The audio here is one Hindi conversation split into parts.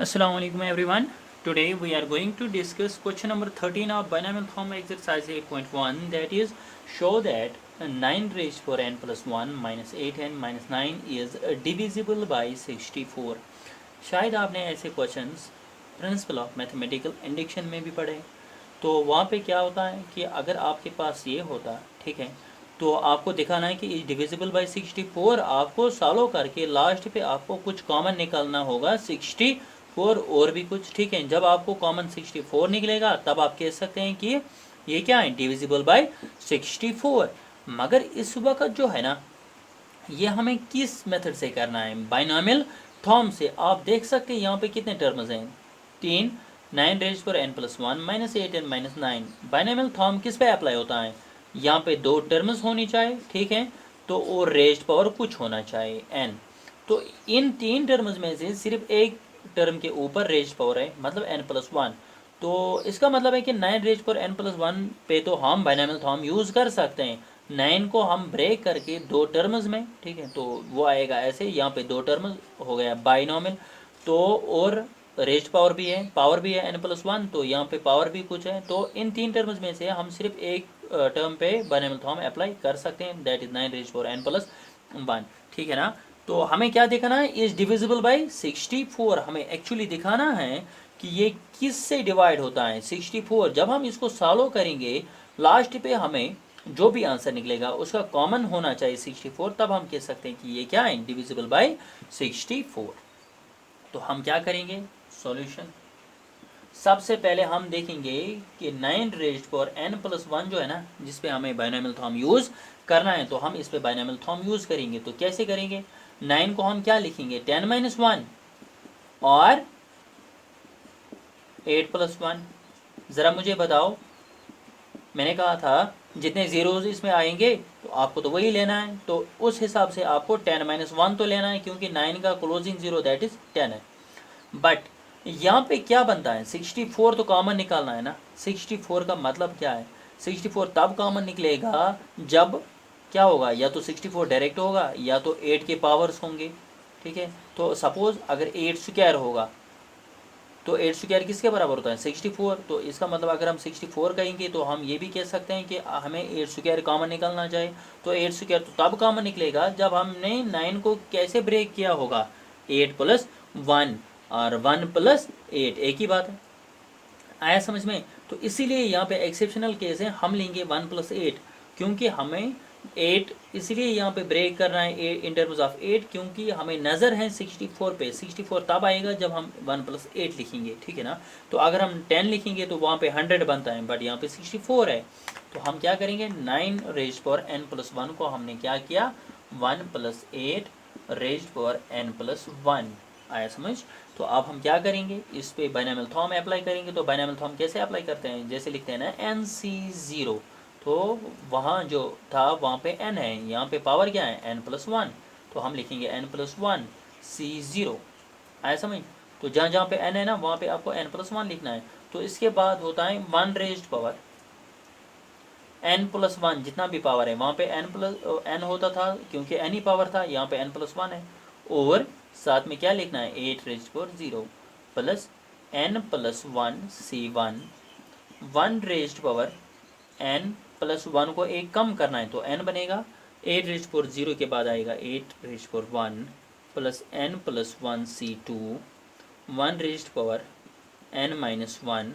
Assalamu alaikum everyone. Today we are going to discuss question number 13 of binomial form exercise 8.1, that is show that 9 raised to n plus 1 minus 8n minus 9 is divisible by 64. शायद आपने ऐसे questions principle of mathematical induction में भी पढ़े। तो वहाँ पे क्या होता है कि अगर आपके पास ये होता, ठीक है, तो आपको दिखाना है कि इज डिविजिबल बाय 64। आपको सॉल्व करके लास्ट पे आपको कुछ कॉमन निकालना होगा 64 और भी कुछ, ठीक है। जब आपको कॉमन 64 निकलेगा तब आप कह सकते हैं कि ये क्या है, डिविजिबल बाय 64। मगर इस वक्त जो है ना, ये हमें किस मेथड से करना है, बाइनोमियल फॉर्म से। आप देख सकते हैं यहाँ पे कितने टर्म्स हैं, 3, 9 रेज पर n plus 1 minus 8n minus 9। Binomial form किस पे अप्लाई होता है, यहाँ पे 2 टर्म्स होनी चाहिए, ठीक है, तो और रेज्ड पावर कुछ होना चाहिए n। तो इन 3 टर्म्स में से सिर्फ एक टर्म के ऊपर रेज्ड पावर है, मतलब n प्लस 1। तो इसका मतलब है कि 9 रेज पर n प्लस 1 पे तो हम बाइनोमियल फॉर्म यूज़ कर सकते हैं। 9 को हम ब्रेक करके 2 टर्म्स में, ठीक है, तो वो आएगा ऐसे, यहाँ पे 2 टर्म्स हो गया बाइनोमियल। तो और रेज्ड पावर भी है n प्लस 1, तो यहाँ पे पावर भी कुछ है। तो इन 3 टर्म्स में से हम सिर्फ एक टर्म पे बाइनोमियल फॉर्म अप्लाई कर सकते हैं, दैट इज 9 रेज पर n प्लस 1, ठीक है ना। तो हमें क्या दिखाना है, इज डिविजिबल बाई 64। हमें एक्चुअली दिखाना है कि ये किस से डिवाइड होता है 64। जब हम इसको सॉल्व करेंगे लास्ट पे हमें जो भी आंसर निकलेगा उसका कॉमन होना चाहिए 64, तब हम कह सकते हैं कि ये क्या है, डिविजिबल बाय 64। तो हम क्या करेंगे, सॉल्यूशन। सबसे पहले हम देखेंगे कि 9 रेज्ड पावर n प्लस 1 जो है ना, जिस पे हमें बाइनोमियल फॉर्म यूज़ करना है, तो हम इस पे बाइनोमियल फॉर्म यूज़ करेंगे। तो कैसे करेंगे, 9 को हम क्या लिखेंगे, 10 माइनस 1 और 8 प्लस 1। ज़रा मुझे बताओ, मैंने कहा था जितने ज़ीरोज़ इसमें आएंगे तो आपको तो वही लेना है, तो उस हिसाब से आपको 10 माइनस 1 तो लेना है, क्योंकि 9 का क्लोजिंग ज़ीरो दैट इज़ 10 है। बट यहाँ पे क्या बनता है, 64 तो कॉमन निकालना है ना। 64 का मतलब क्या है, 64 तब कॉमन निकलेगा जब क्या होगा, या तो 64 डायरेक्ट होगा या तो 8 के पावर्स होंगे, ठीक है। तो सपोज़ अगर 8 स्क्वायर होगा तो 8 स्क्वायर किसके बराबर होता है, 64। तो इसका मतलब अगर हम 64 कहेंगे तो हम ये भी कह सकते हैं कि हमें 8 स्क्वायर कॉमन निकालना चाहिए। तो 8 स्क्वायर तो तब कॉमन निकलेगा जब हमने 9 को कैसे ब्रेक किया होगा, 8 प्लस 1 और 1 प्लस 8, एक ही बात है। आया समझ में। तो इसीलिए यहाँ पे एक्सेप्शनल केस है, हम लेंगे 1 प्लस 8, क्योंकि हमें 8 इसलिए यहाँ पे ब्रेक करना है इन टर्म्स ऑफ 8, क्योंकि हमें नज़र है 64 पे। 64 तब आएगा जब हम 1 प्लस 8 लिखेंगे, ठीक है ना। तो अगर हम 10 लिखेंगे तो वहाँ पे 100 बनता है, बट यहाँ पे 64 है। तो हम क्या करेंगे, 9 रेज पावर n प्लस 1 को हमने क्या किया, 1 plus 8 raise power n plus 1। आया समझ। तो अब हम क्या करेंगे, इस पे बाइनोमियल फॉर्म अप्लाई करेंगे। तो बाइनोमियल फॉर्म कैसे अप्लाई करते हैं, जैसे लिखते हैं ना NC0, तो वहाँ जो था वहाँ पे n है, यहाँ पे पावर क्या है, n प्लस 1, तो हम लिखेंगे n प्लस 1 C0। आया समझ। तो जहाँ जहाँ पे n है ना, वहाँ पे आपको n प्लस 1 लिखना है। तो इसके बाद होता है 1 रेज्ड पावर n प्लस 1, जितना भी पावर है वहाँ पे n होता था, क्योंकि n ही पावर था, यहाँ पे n प्लस 1 है। और साथ में क्या लिखना है, 8 raise power 0 plus n plus 1 C1, 1 raise power n plus 1 को एक कम करना है तो n बनेगा। 8 रेज पावर 0 के बाद आएगा 8 raise power 1 plus n plus 1 C2, 1 raise power n minus 1,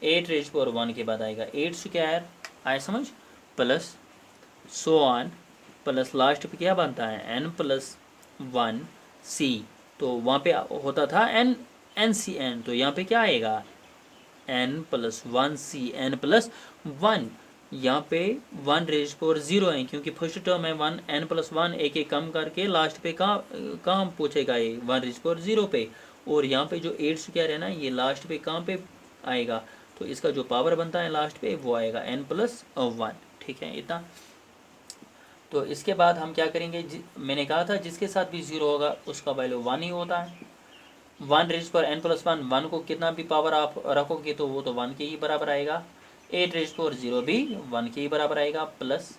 8 raise power 1 के बाद आएगा 8 स्क्वायर। आया समझ, plus so on, plus last पे क्या बनता है, n प्लस 1 C। तो वहाँ पे होता था n C n, तो यहाँ पे क्या आएगा, n plus 1 C n plus 1। यहाँ पे 1 रेज पावर 0 है, क्योंकि फर्स्ट टर्म है 1, n प्लस 1 एक एक कम करके लास्ट पे कहाँ पूछेगा, ये 1 रेज पावर 0 पे। और यहाँ पे जो 8 स्क्वायर है ना, ये लास्ट पे कहाँ पे आएगा, तो इसका जो पावर बनता है लास्ट पे वो आएगा n प्लस 1, ठीक है, इतना। तो इसके बाद हम क्या करेंगे, मैंने कहा था जिसके साथ भी 0 होगा उसका वैल्यू 1 ही होता है। 1 रेज पर n प्लस 1, 1 को कितना भी पावर आप रखोगे तो वो तो 1 के ही बराबर आएगा। 8 रेज पर 0 भी 1 के ही बराबर आएगा, प्लस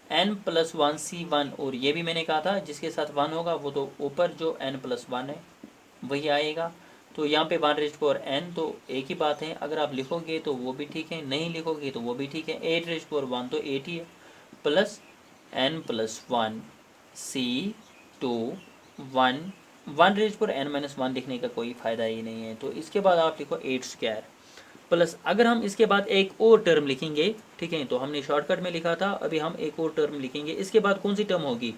n प्लस 1 C1। और ये भी मैंने कहा था जिसके साथ 1 होगा वो तो ऊपर जो n प्लस 1 है वही आएगा, तो यहाँ पे 1n, तो एक ही बात है, अगर आप लिखोगे तो वो भी ठीक है, नहीं लिखोगे तो वो भी ठीक है। 8 तो 8 ही है, प्लस n+1 C2 1 1n-1 लिखने का कोई फ़ायदा ही नहीं है। तो इसके बाद आप लिखो 8² प्लस, अगर हम इसके बाद एक और टर्म लिखेंगे, ठीक है, तो हमने शॉर्टकट में लिखा था, अभी हम एक और टर्म लिखेंगे। इसके बाद कौन सी टर्म होगी,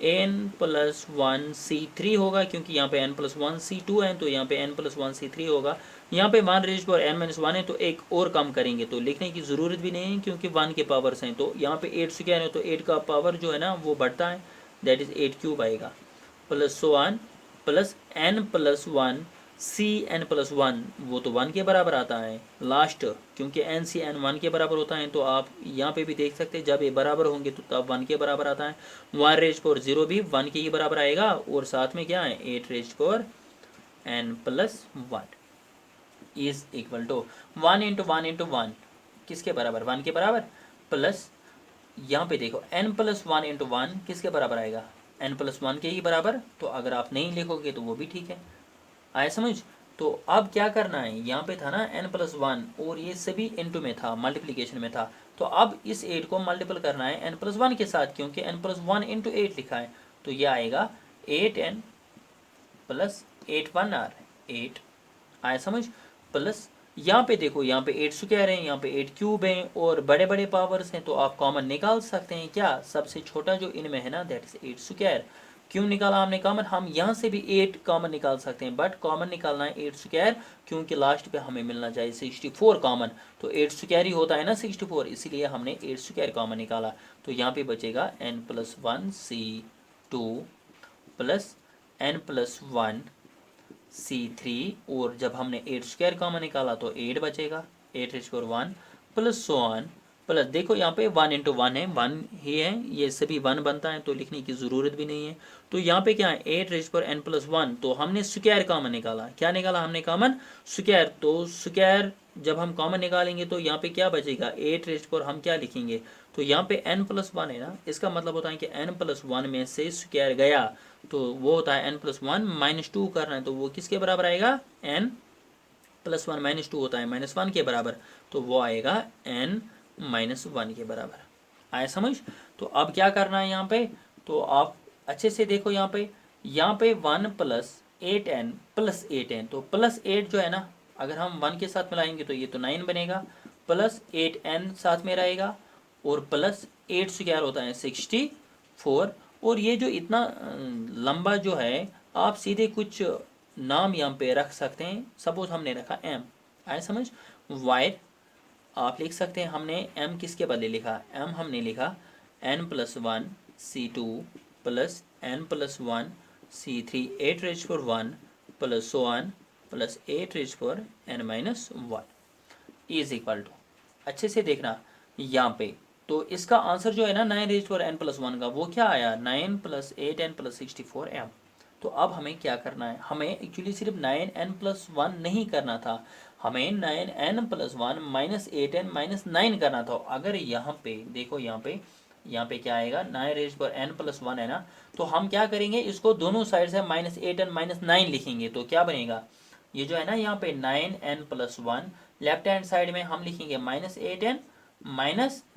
n+1 C3 होगा, क्योंकि यहाँ पे n+1 C2 है, तो यहाँ पे n+1 C3 होगा। यहाँ पे 1n-1 है, तो एक और कम करेंगे, तो लिखने की ज़रूरत भी नहीं है, क्योंकि 1 के पावर्स हैं। तो यहाँ पे 8² है, तो 8 का पावर जो है ना वो बढ़ता है, दैट इज़ 8³ आएगा, plus so on, plus n+1 Cn+1, वो तो 1 के बराबर आता है लास्ट, क्योंकि n Cn 1 के बराबर होता है। तो आप यहाँ पे भी देख सकते हैं, जब ये बराबर होंगे तो तब 1 के बराबर आता है। 1⁻0 भी 1 के ही बराबर आएगा, और साथ में क्या है 8⁻n+1 इज इक्वल टू 1 × 1 × 1 किसके बराबर, 1 के बराबर, प्लस यहाँ पे देखो n+1 × 1 किसके बराबर आएगा, n+1 के ही बराबर। तो अगर आप नहीं लिखोगे तो वो भी ठीक है, आए समझ। तो अब क्या करना है, यहाँ पे था ना n+1, और ये सभी इनटू में था, मल्टीप्लिकेशन में था। तो अब इस 8 को मल्टीपल करना है n+1 के साथ, क्योंकि n+1 × 8 लिखा है, तो ये आएगा 8n + 8 8, आए समझ। प्लस यहाँ पे देखो, यहाँ पे 8² है, यहाँ पे 8³ है, और बड़े बड़े पावर्स हैं, तो आप कॉमन निकाल सकते हैं। क्या, सबसे छोटा जो इनमें है ना, दैट इज 8²। क्यों निकाला हमने कॉमन, हम यहाँ से भी 8 कॉमन निकाल सकते हैं, बट कॉमन निकालना है 8², क्योंकि लास्ट पे हमें मिलना चाहिए 64 कॉमन। तो 8² ही होता है ना 64, इसीलिए हमने 8² कॉमन निकाला। तो यहाँ पे बचेगा n+1 C2 plus n+1 C3, और जब हमने 8² कॉमन निकाला तो 8 बचेगा, 8⁻1 प्लस सो ऑन, प्लस देखो यहाँ पे 1 × 1 है, 1 ही है, ये सभी 1 बनता है, तो लिखने की ज़रूरत भी नहीं है। तो यहाँ पे क्या है 8⁻n+1, तो हमने स्क्वायर कॉमन निकाला, क्या निकाला हमने कॉमन, स्क्वायर। तो स्क्वायर जब हम कॉमन निकालेंगे तो यहाँ पे क्या बचेगा 8 हम क्या लिखेंगे, तो यहाँ पे n+1 है ना, इसका मतलब होता है कि n+1 में से स्क्वायर गया, तो वो होता है n+1 -2 करना है, तो वो किसके बराबर आएगा, n+1 -2 होता है -1 के बराबर, तो वो आएगा n-1 के बराबर, आया समझ। तो अब क्या करना है यहाँ पे, तो आप अच्छे से देखो, यहाँ पे 1 + 8n + 8n, तो +8 जो है ना, अगर हम 1 के साथ मिलाएंगे तो ये तो 9 बनेगा, प्लस 8n साथ में रहेगा, और प्लस 8² होता है 64, और ये जो इतना लंबा जो है, आप सीधे कुछ नाम यहाँ पे रख सकते हैं। सपोज हमने रखा m, आए समझ, वायर आप लिख सकते हैं। हमने m किसके बदले लिखा, m हमने लिखा n+1 C2 plus n+1 C3 8⁻1 plus so on plus 8⁻n-1 is equal to, अच्छे से देखना यहाँ पे, तो इसका आंसर जो है ना 9⁻n+1 का, वो क्या आया 9 + 8n + 64m। तो अब हमें क्या करना है, हमें एक्चुअली सिर्फ 9n+1 नहीं करना था, हमें 9n+1 - 8n - 9 करना था। अगर यहाँ पे देखो, यहाँ पे क्या आएगा 9n+1 है ना, तो हम क्या करेंगे, इसको दोनों साइड से -8n - 9 लिखेंगे, तो क्या बनेगा, ये जो है ना यहाँ पे 9n+1, लेफ्ट हैंड साइड में हम लिखेंगे -8n -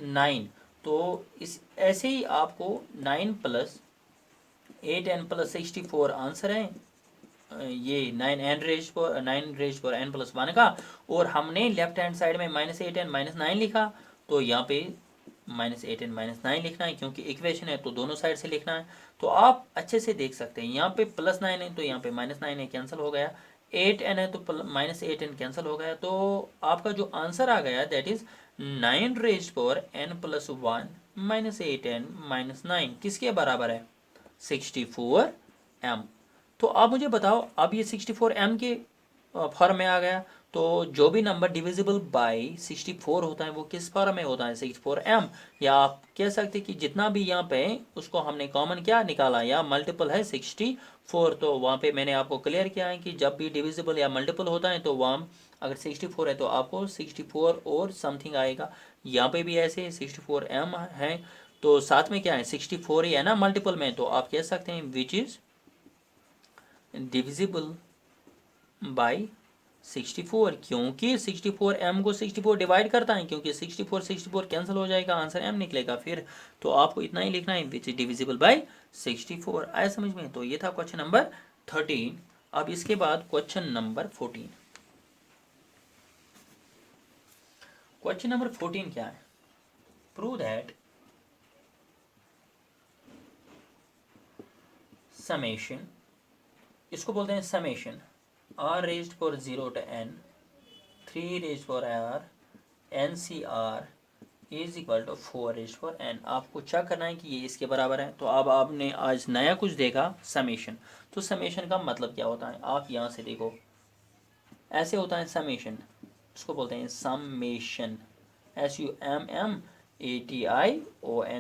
9, तो इस ऐसे ही आपको 9 + 8n + 64 आंसर है, ये 9n+1 का, और हमने लेफ्ट हैंड साइड में -8n - 9 लिखा, तो यहाँ पे -8n - 9 लिखना है, क्योंकि इक्वेशन है तो दोनों साइड से लिखना है। तो आप अच्छे से देख सकते हैं, यहाँ पे +9 है तो यहाँ पे -9 है, कैंसिल हो गया, 8n है तो -8n कैंसिल हो गया, तो आपका जो आंसर आ गया दैट इज 9n+1 - 8n - 9 किसके बराबर है, 64m। तो आप मुझे बताओ, अब ये 64m के फॉर्म में आ गया, तो जो भी नंबर डिविजिबल बाय 64 होता है वो किस फॉर्म में होता है, 64m। या आप कह सकते हैं कि जितना भी यहाँ पे उसको हमने कॉमन क्या निकाला, या मल्टीपल है 64, तो वहाँ पे मैंने आपको क्लियर किया है कि जब भी डिविजिबल या मल्टीपल होता है तो वहाँ अगर 64 है तो आपको 64 और समथिंग आएगा। यहाँ पे भी ऐसे 64m है, तो साथ में क्या है 64 ही है ना मल्टीपल में, तो आप कह सकते हैं विच इज डिविजिबल बाई 64, क्योंकि 64 m को 64 डिवाइड करता है, क्योंकि 64 कैंसिल हो जाएगा, आंसर m निकलेगा फिर। तो आपको इतना ही लिखना है, विच इज डिविजिबल बाई 64। आया समझ में? तो ये था क्वेश्चन नंबर 13। अब इसके बाद क्वेश्चन नंबर 14। क्वेश्चन नंबर 14 क्या है? प्रूव दैट समेशन, इसको बोलते हैं summation, r raised for 0 to n 3 raised for r NCR is equal to 4 raised for n। आपको चेक करना है कि ये इसके बराबर है। तो अब आपने आज नया कुछ देखा, समेशन। तो समेशन का मतलब क्या होता है? आप यहाँ से देखो, ऐसे होता है समेशन, इसको बोलते हैं समेशन, SUMMATION।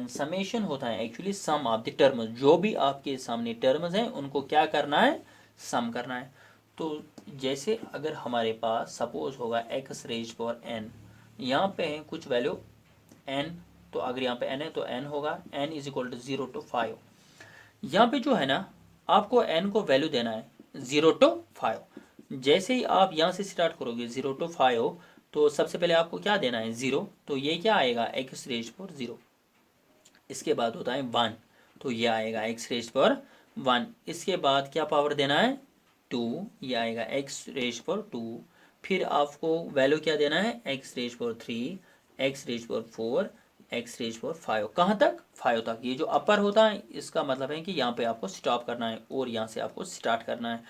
समेशन होता है actually sum of the terms, जो भी आपके सामने टर्म्स हैं उनको क्या करना है? सम करना है। तो जैसे अगर हमारे पास सपोज होगा x रेज फॉर n, यहाँ पे है कुछ वैल्यू n, तो अगर यहाँ पे n है तो n होगा, n is equal to 0 to 5। यहाँ पे जो है ना, आपको n को वैल्यू देना है 0 to 5। जैसे ही आप यहाँ से स्टार्ट करोगे 0 to 5, तो सबसे पहले आपको क्या देना है? 0। तो ये क्या आएगा? x raise for 0। इसके बाद होता है 1, तो ये आएगा x रेज फॉर 1। इसके बाद क्या पावर देना है? 2, ये आएगा x रेज फॉर 2। फिर आपको वैल्यू क्या देना है? x raise for 3, x raise for 4, x raise for 5। कहाँ तक? 5 तक। ये जो अपर होता है इसका मतलब है कि यहाँ पे आपको स्टॉप करना है और यहाँ से आपको स्टार्ट करना है।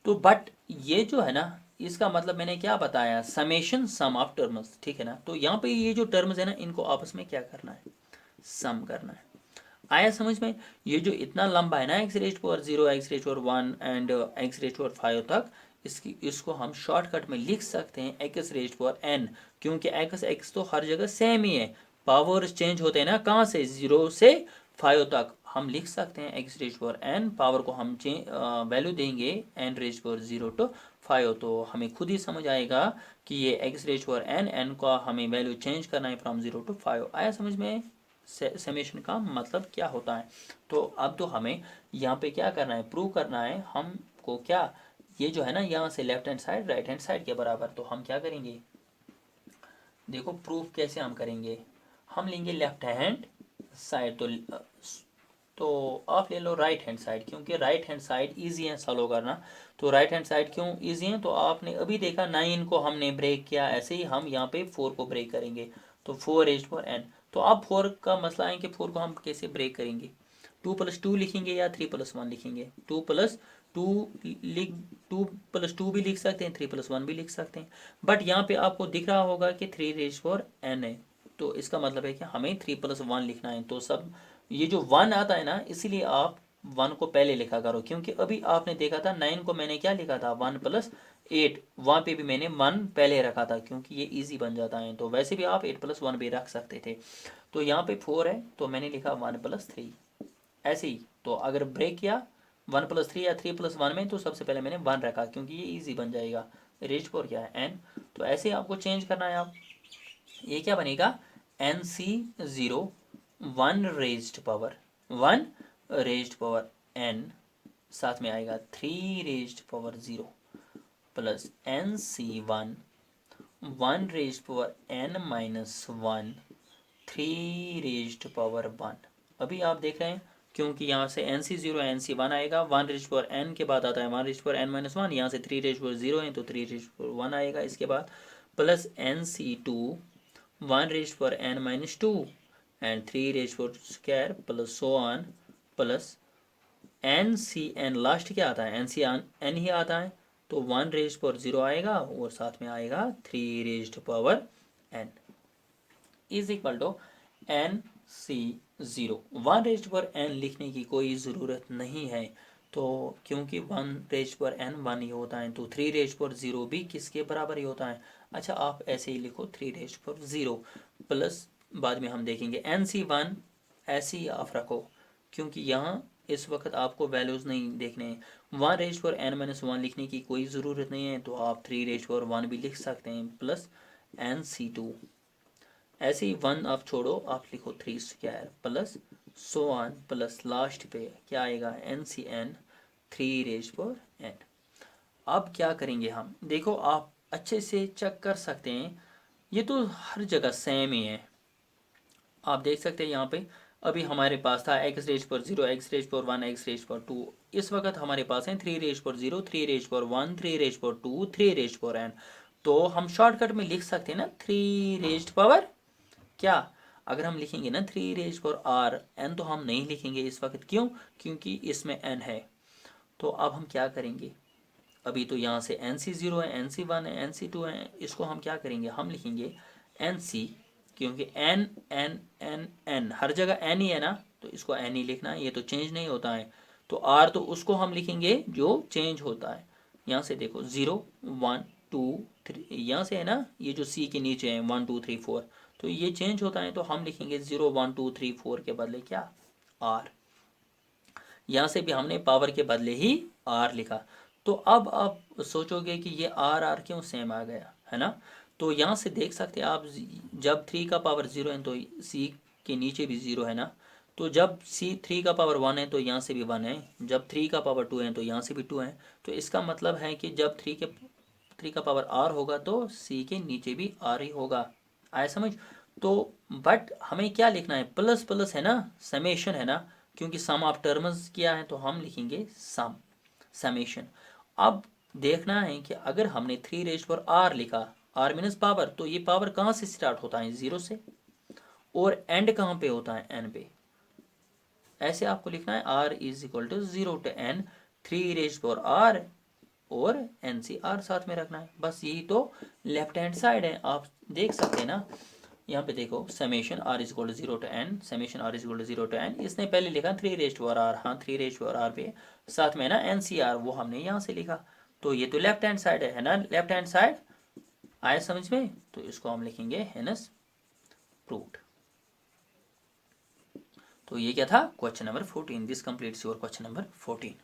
तो बट ये जो है ना, इसका मतलब मैंने क्या बताया? समेशन सम ऑफ टर्म्स, ठीक है ना। तो यहाँ पे ये जो टर्म्स है ना, इनको आपस में क्या करना है? सम करना है। आया समझ में? ये जो इतना लंबा है ना, x raise power 0, x raise power 1 and x raise power 5 तक, इसको हम शॉर्टकट में लिख सकते हैं एक्स रेज पावर n, क्योंकि एक्स तो हर जगह सेम ही है। पावर चेंज होते हैं ना, कहाँ से? 0 से 5 तक हम लिख सकते हैं x raise power n। Power को हम वैल्यू देंगे n रेज पावर 0 to 5, तो हमें खुद ही समझ आएगा कि ये एक्स रेज पावर n का हमें वैल्यू चेंज करना है फ्रॉम 0 to 5। आया समझ में समेशन का मतलब क्या होता है? तो अब तो हमें यहाँ पे क्या करना है? प्रूव करना है हमको। क्या ये जो है ना, यहाँ से left hand side right hand side के बराबर, तो हम क्या करेंगे? देखो प्रूफ कैसे हम करेंगे। हम लेंगे लेफ्ट हैंड साइड, तो आप ले लो राइट हैंड साइड, क्योंकि राइट हैंड साइड इजी है सॉल्व करना। तो राइट हैंड साइड क्यों इजी है? तो आपने अभी देखा 9 को हमने ब्रेक किया, ऐसे ही हम यहाँ पे 4 को ब्रेक करेंगे। तो 4 रेज्ड फॉर n। तो अब 4 का मसला है कि 4 को हम कैसे ब्रेक करेंगे? 2+2 लिखेंगे या 3+1 लिखेंगे? 2+2 लिख 2+2 भी लिख सकते हैं, 3+1 भी लिख सकते हैं। बट यहाँ पे आपको दिख रहा होगा कि 3 रेज्ड फॉर n है, तो इसका मतलब है कि हमें 3+1 लिखना है। तो सब ये जो 1 आता है ना, इसीलिए आप 1 को पहले लिखा करो, क्योंकि अभी आपने देखा था 9 को मैंने क्या लिखा था? 1+8। वहाँ पे भी मैंने 1 पहले रखा था, क्योंकि ये इजी बन जाता है। तो वैसे भी आप 8+1 भी रख सकते थे। तो यहाँ पे 4 है, तो मैंने लिखा 1+3, ऐसे ही। तो अगर ब्रेक किया 1+3 या 3+1 में, तो सबसे पहले मैंने 1 रखा, क्योंकि ये इजी बन जाएगा। रेज फॉर क्या है? n। तो ऐसे आपको चेंज करना है। आप ये क्या बनेगा? NC0 1 रेज्ड पावर n, साथ में आएगा 3 raised power 0 plus NC1 1 raised power n minus 1 3 raised power 1। अभी आप देख रहे हैं, क्योंकि यहाँ से NC0 NC1 आएगा, 1 रेज्ड पावर n के बाद आता है 1 रेज्ड पावर n माइनस 1, यहाँ से 3 रेज्ड पावर 0 है तो 3 रेज्ड पावर 1 आएगा इसके बाद, plus NC2 1 raised power n minus 2 and 3 raised power square plus so on, plus NCn last क्या आता है? NCn ही आता है, तो 1 रेज्ड पावर 0 आएगा और साथ में आएगा 3 raised power n is equal to NC0। 1 raised power n लिखने की कोई ज़रूरत नहीं है, तो क्योंकि 1 रेज्ड पावर n 1 ही होता है, तो 3 रेज्ड पावर 0 भी किसके बराबर ही होता है? अच्छा, आप ऐसे ही लिखो 3 रेज्ड पावर 0 प्लस, बाद में हम देखेंगे NC1 ऐसे ही आप रखो, क्योंकि यहाँ इस वक्त आपको वैल्यूज़ नहीं देखने हैं। 1 रेज्ड पावर n माइनस 1 लिखने की कोई ज़रूरत नहीं है, तो आप 3 रेज्ड पावर 1 भी लिख सकते हैं, प्लस NC2 ऐसे ही 1 आप छोड़ो, आप लिखो 3 square plus so on, plus last पे क्या आएगा? NCn 3 raised power n। अब क्या करेंगे हम, देखो आप अच्छे से चेक कर सकते हैं, ये तो हर जगह सेम ही है। आप देख सकते हैं यहाँ पे अभी हमारे पास था एक्स रेज पर 0, एक्स रेज पर 1, एक्स रेज पर 2। इस वक्त हमारे पास है 3 रेज पर 0, 3 रेज पर 1, 3 रेज पर 2, 3 रेज पर n। तो हम शॉर्टकट में लिख सकते हैं ना 3 रेज पावर क्या, अगर हम लिखेंगे ना 3 रेज पर r n, तो हम नहीं लिखेंगे इस वक्त, क्यों, क्योंकि इसमें n है। तो अब हम क्या करेंगे, अभी तो यहाँ से NC0 है, NC1 है, NC2 है, इसको हम क्या करेंगे, हम लिखेंगे NC, क्योंकि n n n n हर जगह n ही है ना, तो इसको n ही लिखना है, ये तो चेंज नहीं होता है। तो r तो उसको हम लिखेंगे जो चेंज होता है। यहाँ से देखो 0 1 2 3, यहाँ से है ना, ये जो c के नीचे है 1 2 3 4, तो ये चेंज होता है, तो हम लिखेंगे 0 1 2 3 4 के बदले क्या, r। यहाँ से भी हमने पावर के बदले ही r लिखा। तो अब आप सोचोगे कि ये r क्यों सेम आ गया, है ना। तो यहाँ से देख सकते हैं आप, जब 3 का पावर 0 है तो c के नीचे भी 0 है ना, तो जब c 3 का पावर 1 है तो यहाँ से भी 1 है, जब 3 का पावर 2 है तो यहाँ से भी 2 है। तो इसका मतलब है कि जब 3 का पावर r होगा तो c के नीचे भी r ही होगा। आया समझ। तो बट हमें क्या लिखना है, प्लस प्लस है ना, समेशन है ना, क्योंकि सम ऑफ टर्म्स क्या है, तो हम लिखेंगे सम, समेशन। अब देखना है कि अगर हमने 3 रेज पर r लिखा, r मीनस पावर, तो ये पावर कहाँ से स्टार्ट होता है, 0 से, और एंड कहाँ पे होता है, n पे। ऐसे आपको लिखना है r is equal to 0 to n 3 raise पर r, और NCR साथ में रखना है, बस यही तो लेफ्ट हैंड साइड है। आप देख सकते हैं ना, यहाँ पे देखो summation r is equal to 0 to n, summation r is equal to 0 to n, इसने पहले लिखा 3 रेज टू r, हाँ 3 रेज टू r पे साथ में ना NCR, वो हमने यहाँ से लिखा। तो ये तो लेफ्ट हैंड साइड है ना, लेफ्ट हैंड साइड आया समझ में, तो इसको हम लिखेंगे हेनस प्रूव्ड। तो ये क्या था, question number 14, this completes your question number 14।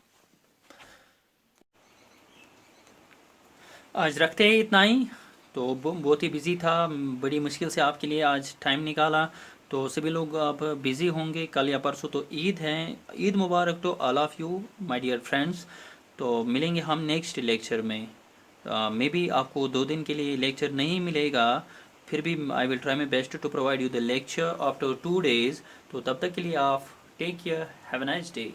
आज रखते हैं इतना ही। तो बहुत ही बिजी था, बड़ी मुश्किल से आपके लिए आज टाइम निकाला। तो सभी लोग अब बिज़ी होंगे, कल या परसों तो ईद है, Eid Mubarak to all of you my dear friends. तो मिलेंगे हम नेक्स्ट लेक्चर में। मे बी आपको 2 दिन के लिए लेक्चर नहीं मिलेगा, फिर भी I will try my best to provide you the lecture after 2 days। तो तब तक के लिए आप take care, have a nice day.